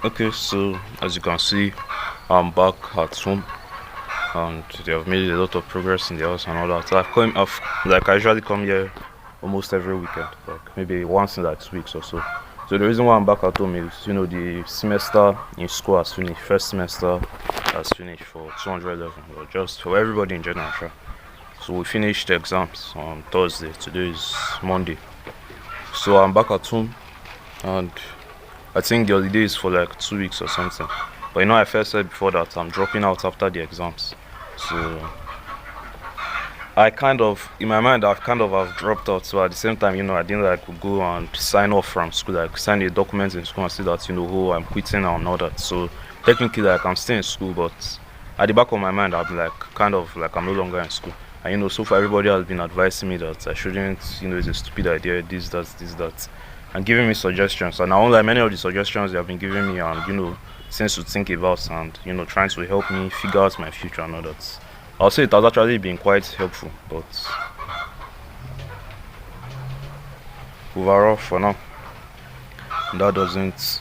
Okay, so as you can see, I'm back at home, and they have made a lot of progress in the house and all that. So I usually come here almost every weekend, like maybe once in like 2 weeks or so. So the reason why I'm back at home is, the semester in school has finished. First semester has finished for 211, or just for everybody in general. Sure. So we finished the exams on Thursday. Today is Monday. So I'm back at home, and I think the holiday is for like 2 weeks or something. But I first said before that I'm dropping out after the exams. So in my mind, I've kind of have dropped out. So at the same time, I didn't like go and sign off from school, like sign a document in school and say that, oh, I'm quitting and all that. So technically, like I'm still in school, but at the back of my mind, I'll be like, kind of like I'm no longer in school. And so far everybody has been advising me that I shouldn't, it's a stupid idea, this, that, and giving me suggestions. And I won't lie, many of the suggestions they have been giving me, and things to think about, and trying to help me figure out my future and all that. I'll say it has actually been quite helpful, but overall, for now, that doesn't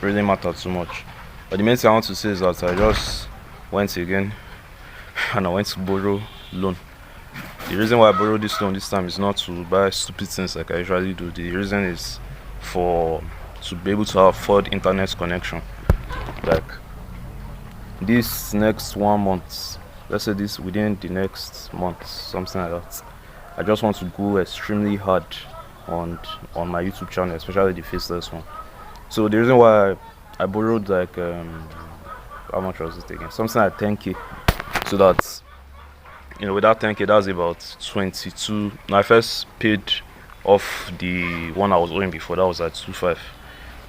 really matter too much. But the main thing I want to say is that I just went again and I went to borrow loan. The reason why I borrowed this loan this time is not to buy stupid things like I usually do. The reason is to be able to afford internet connection. Like this next 1 month, let's say this within the next month, something like that. I just want to go extremely hard on my YouTube channel, especially the faceless one. So the reason why I borrowed like how much was it again? Something like 10k. So that with that 10k, that's about 22. Now I first paid off the one I was owing before. That was at 25.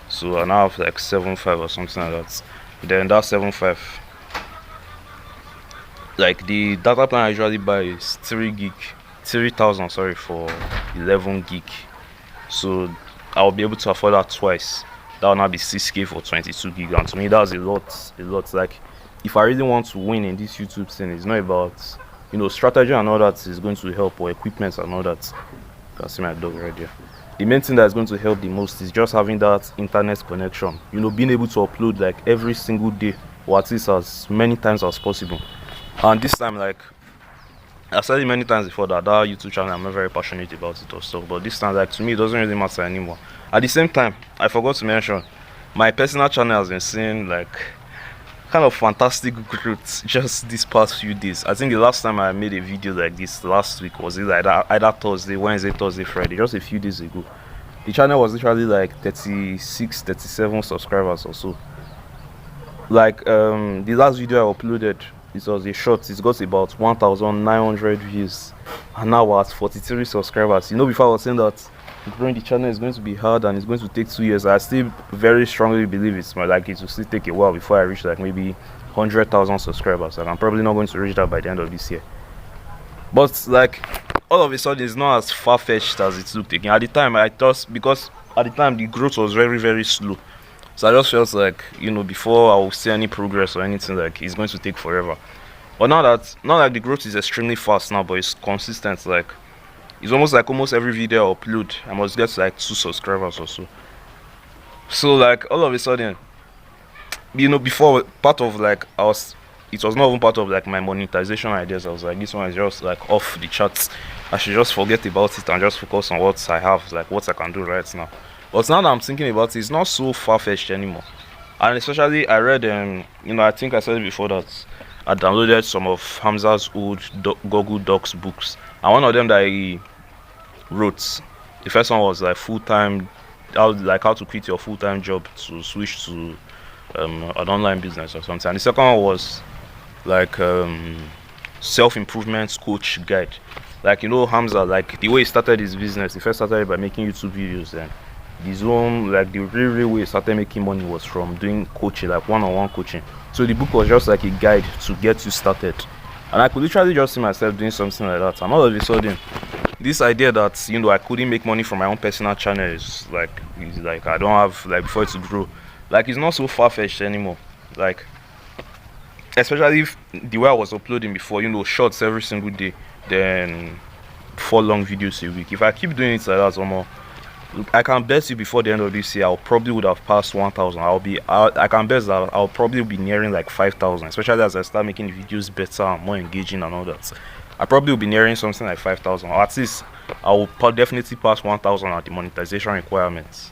So I now have like 75 or something like that. Then that 75, like the data plan I usually buy is 3,000, sorry, for 11 gig. So I'll be able to afford that twice. That will now be 6k for 22 gig, and to me that's a lot. Like if I really want to win in this YouTube thing, it's not about strategy and all that is going to help, or equipment and all that. You can see my dog right there. The main thing that is going to help the most is just having that internet connection. Being able to upload like every single day, or at least as many times as possible. And this time, like I've said it many times before, that YouTube channel, I'm not very passionate about it or stuff. But this time, like to me, it doesn't really matter anymore. At the same time, I forgot to mention, my personal channel has been seeing like kind of fantastic growth just these past few days. I think the last time I made a video like this last week was either Thursday, Wednesday, Thursday, Friday, just a few days ago. The channel was literally like 36, 37 subscribers or so. Like the last video I uploaded, it was a short, it got about 1,900 views, and now we're at 43 subscribers. Before I was saying that growing the channel is going to be hard and it's going to take 2 years. I still very strongly believe it will still take a while before I reach like maybe 100,000 subscribers, and I'm probably not going to reach that by the end of this year. But like all of a sudden, it's not as far-fetched as it looked again. At the time, I thought, because at the time the growth was very, very slow, so I just felt like before I will see any progress or anything, like it's going to take forever. But now that not like the growth is extremely fast now, but it's consistent. Like it's almost like almost every video I upload, I must get like 2 subscribers or so. So like all of a sudden, before part of like it was not even part of like my monetization ideas. I was like, this one is just like off the charts. I should just forget about it and just focus on what I have, like what I can do right now. But now that I'm thinking about it, it's not so far-fetched anymore. And especially I read I think I said it before that I downloaded some of Hamza's old Google Docs books, and one of them that he wrote, the first one was like how to quit your full-time job to switch to an online business or something, and the second one was like self-improvement coach guide. Like Hamza, like the way he started his business, he first started by making YouTube videos, and his own, like the real way he started making money was from doing coaching, like one-on-one coaching. So the book was just like a guide to get you started, and I could literally just see myself doing something like that. And all of a sudden, this idea that I couldn't make money from my own personal channel is like I don't have like before it to grow, like it's not so far-fetched anymore. Like especially if the way I was uploading before, shorts every single day, then 4 long videos a week. If I keep doing it like that, I can bet you before the end of this year, I'll probably would have passed 1,000. I can bet that I'll probably be nearing like 5,000, especially as I start making the videos better and more engaging and all that. I probably will be nearing something like 5,000, or at least I will definitely pass 1,000 at the monetization requirements.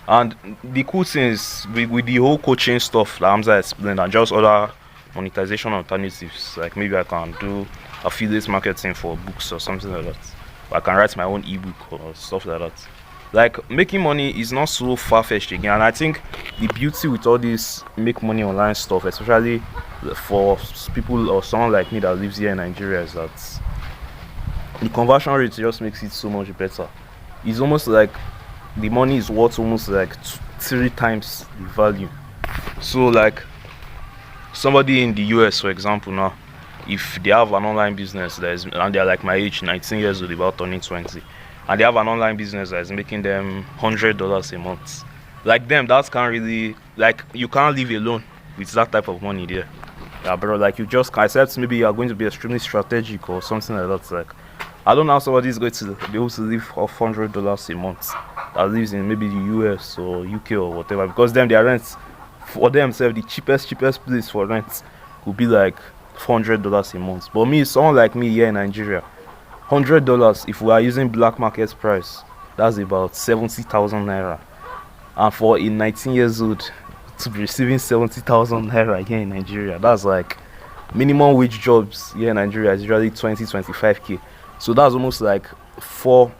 And the cool thing is with the whole coaching stuff that Hamza explained and just other monetization alternatives, like maybe I can do affiliate marketing for books or something like that. Or I can write my own ebook or stuff like that. Like making money is not so far-fetched again, and I think the beauty with all this make money online stuff, especially for people or someone like me that lives here in Nigeria, is that the conversion rate just makes it so much better. It's almost like the money is worth almost like 3 times the value. So like somebody in the US, for example, now if they have an online business that is, and they're like my age, 19 years old, about turning 20, and they have an online business that is making them $100 a month, like them, that can't really, like, you can't live alone with that type of money there. Yeah, bro, like you just, except maybe you are going to be extremely strategic or something like that. Like, I don't know how somebody is going to be able to live off $100 a month that lives in maybe the US or UK or whatever, because them, their rent for themselves, the cheapest place for rent could be like $400 a month. But me, someone like me here in Nigeria, $100, if we are using black market price, that's about 70,000 naira. And for a 19 years old to be receiving 70,000 naira here in Nigeria, that's like minimum wage jobs here in Nigeria is usually 20-25k. So that's almost like four,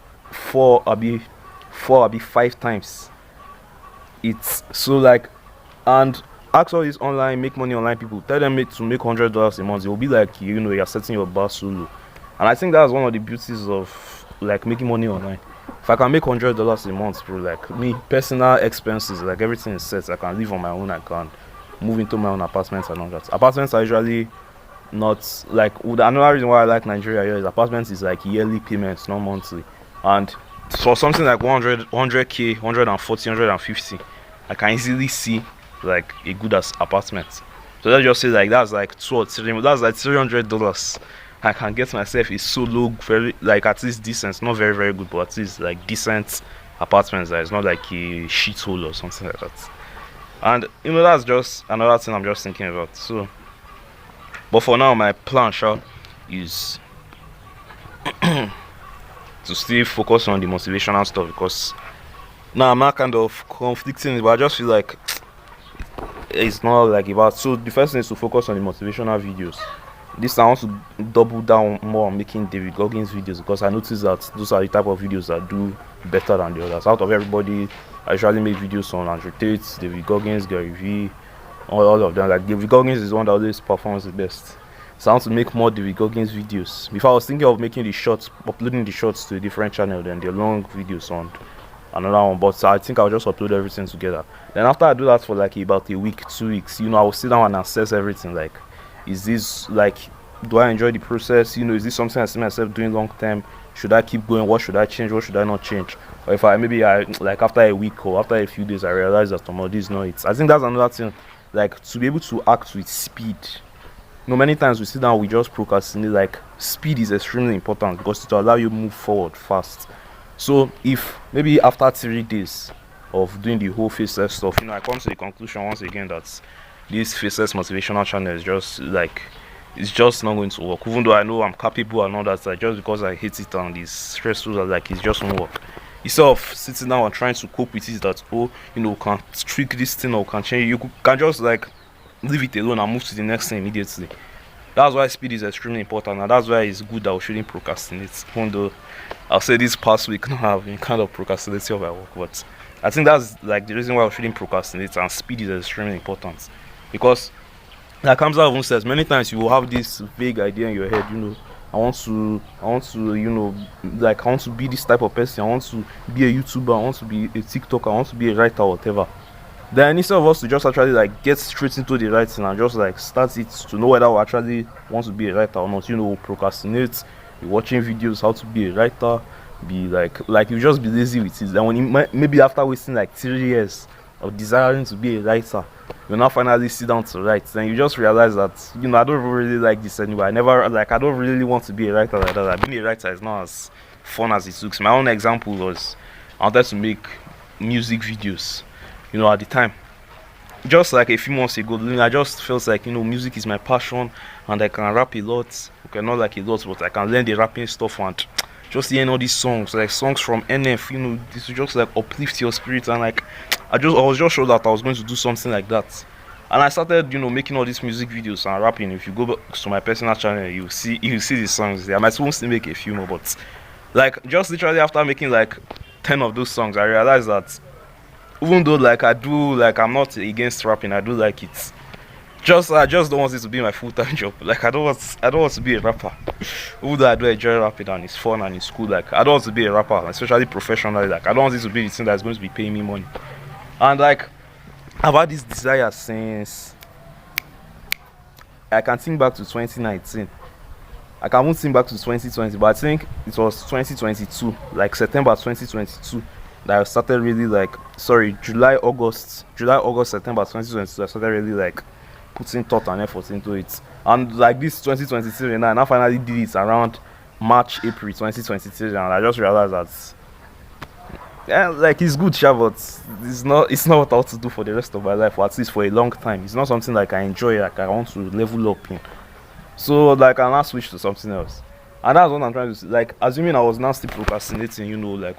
abi 5 times. It's so like, and ask all these online make money online people, tell them to make $100 a month, it will be like, you know, you're setting your bar so low. And I think that's one of the beauties of like making money online. If I can make $100 a month, bro, like me, personal expenses, like everything is set, I can live on my own, I can move into my own apartments and all that. Apartments are usually not like, another reason why I like Nigeria here is apartments is like yearly payments, not monthly. And for something like 100k, 140, 150, I can easily see like a good as apartment. So let's just say like that's like that's like $300 I can get myself a solo, very, like, at least decent, not very very good, but at least like decent apartments that is not like a shithole or something like that. And you know, that's just another thing I'm just thinking about. So but for now, my plan, sure, is to still focus on the motivational stuff, because now I'm not kind of conflicting, but I just feel like it's not like about. So the first thing is to focus on the motivational videos. This time I want to double down more on making David Goggins videos, because I noticed that those are the type of videos that do better than the others. Out of everybody, I usually make videos on Andrew Tate, David Goggins, Gary Vee, all of them. Like David Goggins is one that always performs the best. So I want to make more David Goggins videos. Before I was thinking of making the shorts, uploading the shorts to a different channel than the long videos on another one, but I think I'll just upload everything together. Then after I do that for like about a week, 2 weeks, you know, I will sit down and assess everything. Like, is this like, do I enjoy the process? You know, is this something I see myself doing long term? Should I keep going? What should I change? What should I not change? Or if I like after a week or after a few days I realize that this is not it. I think that's another thing. Like, to be able to act with speed. You know, many times we sit down, we just procrastinate. Like, speed is extremely important because it will allow you to move forward fast. So if maybe after 3 days of doing the whole faceless stuff, you know, I come to the conclusion once again that this faceless motivational channel is just like, it's just not going to work. Even though I know I'm capable and all that, like, just because I hate it and it's stressful, like, it just won't work. Instead of sitting down and trying to cope with it, that, oh, you know, can tweak this thing or can change, you can just like leave it alone and move to the next thing immediately. That's why speed is extremely important, and that's why it's good that we shouldn't procrastinate. Even though I'll say this past week now I've been kind of procrastinating of my work, but I think that's like the reason why we shouldn't procrastinate, and speed is extremely important. Because like Hamza even says, many times you will have this vague idea in your head, you know, I want to, you know, like, I want to be this type of person, I want to be a YouTuber, I want to be a TikToker, I want to be a writer or whatever. Then instead of us to just actually like get straight into the writing and just like start it to know whether we actually want to be a writer or not, you know, procrastinate, be watching videos how to be a writer, be like you just be lazy with it. Then when you maybe after wasting like 3 years of desiring to be a writer, you now finally sit down to write, then you just realize that, you know, I don't really like this anymore. I don't really want to be a writer like that. Being a writer is not as fun as it looks. My own example was I wanted to make music videos, at the time. Just like a few months ago, I just felt like, music is my passion and I can rap a lot. Okay, not like a lot, but I can learn the rapping stuff and just hearing all these songs, like songs from NF, this will just like uplift your spirit. And like, I was just sure that I was going to do something like that. And I started, making all these music videos and rapping. If you go back to my personal channel, you see the songs there. I might still make a few more, but like just literally after making like 10 of those songs, I realized that even though like I'm not against rapping, I do like it. I just don't want it to be my full-time job. Like I don't want to be a rapper. Even though I do enjoy rapping and it's fun and it's cool, like I don't want to be a rapper, especially professionally. Like I don't want it to be the thing that's going to be paying me money. And like I've had this desire since I can think back to 2019. I can even think back to 2020, but I think it was 2022, like September 2022, that I started really like, July, August, September 2022, I started really like putting thought and effort into it. And like this 2023, and I finally did it around March, April 2023, and I just realized that, yeah, like it's good, sure, but it's not what I want to do for the rest of my life, or at least for a long time. It's not something like I enjoy, like I want to level up in. So like I now switch to something else. And that's what I'm trying to like, assuming I was now still procrastinating, like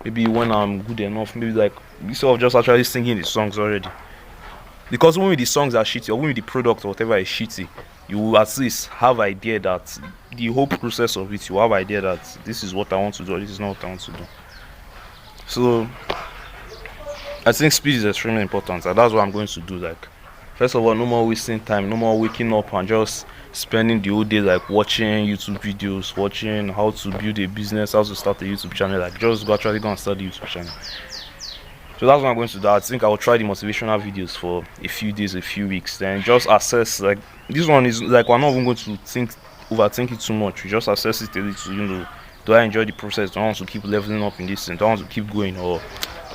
maybe when I'm good enough, maybe like instead of just actually singing the songs already. Because when the songs are shitty, or when the product or whatever is shitty, you will at least have idea that the whole process of it, you have idea that this is what I want to do, or this is not what I want to do. So I think speed is extremely important, and that's what I'm going to do. Like, first of all, no more wasting time, no more waking up and just spending the whole day like watching YouTube videos, watching how to build a business, how to start a YouTube channel. Like just actually go and start the YouTube channel. So that's what I'm going to do. I think I will try the motivational videos for a few days, a few weeks, then just assess. Like this one is like, we're not even going to overthink it too much. We just assess it a little, do I enjoy the process? Do I want to keep leveling up in this thing? Do I want to keep going, or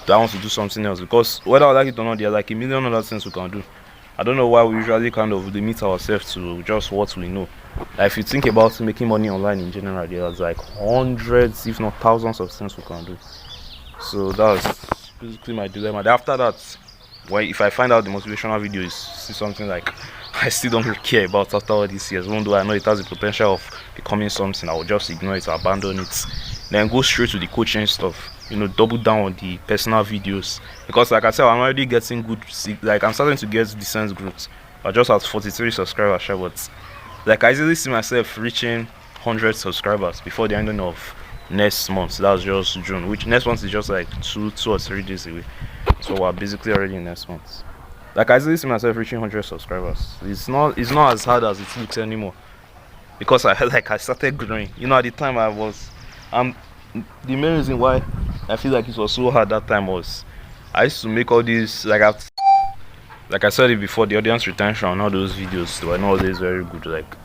do I want to do something else? Because whether I like it or not, there are like a million other things we can do. I don't know why we usually kind of limit ourselves to just what we know. Like if you think about making money online in general, there's like hundreds, if not thousands of things we can do. So that's basically my dilemma. After that, if I find out the motivational video is something like I still don't really care about after all these years, even though I know it has the potential of becoming something, I will just ignore it, abandon it, then go straight to the coaching stuff. Double down on the personal videos, because like I said, I'm already getting good, like I'm starting to get decent growth. I just have 43 subscribers, but like I easily see myself reaching 100 subscribers before the ending of next month. That's just June, which next month is just like two or 3 days away. So we're basically already in next month. Like I easily see myself reaching 100 subscribers. It's not as hard as it looks anymore, because I started growing. At the time the main reason why I feel like it was so hard that time was I used to make all these, like I said it before, the audience retention on all those videos were not always very good. Like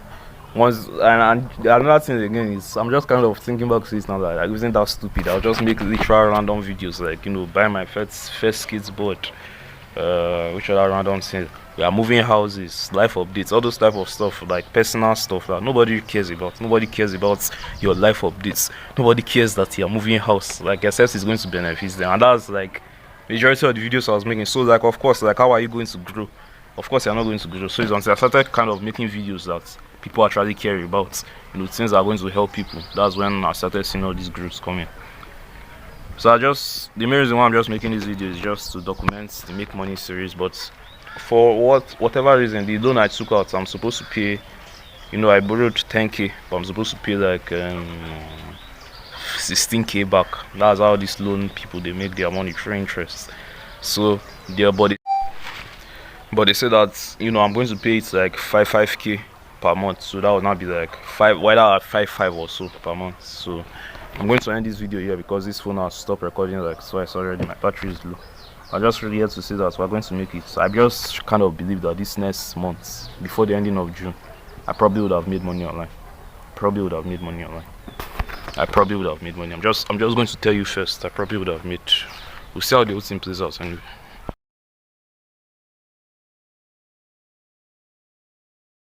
once, and another thing again is I'm just kind of thinking back to it now that like, isn't that stupid? I'll just make literal random videos, like buy my first skateboard, which other random thing. We are moving houses, life updates, all those type of stuff, like personal stuff that nobody cares about. Nobody cares about your life updates. Nobody cares that you're moving house. Like, except it's going to benefit them, and that's like majority of the videos I was making. So like, of course, like how are you going to grow? Of course, you're not going to grow. So it's until I started kind of making videos that people actually care about, things that are going to help people. That's when I started seeing all these groups coming. So the main reason why I'm just making these videos is just to document the Make Money series, but for whatever reason, the loan I took out, I'm supposed to pay, I borrowed 10k, but I'm supposed to pay like 16k back. That's how these loan people, they make their money through interest. So but they say that I'm going to pay it like 5k per month, so that would not be like 5 or so per month. So I'm going to end this video here because this phone has stopped recording like twice already. My battery is low. I just really had to say that we're going to make it. So I just kind of believe that this next month, before the ending of June, I probably would have made money online. I probably would have made money. I'm just going to tell you first. I probably would have made. We'll see how the whole thing plays out anyway.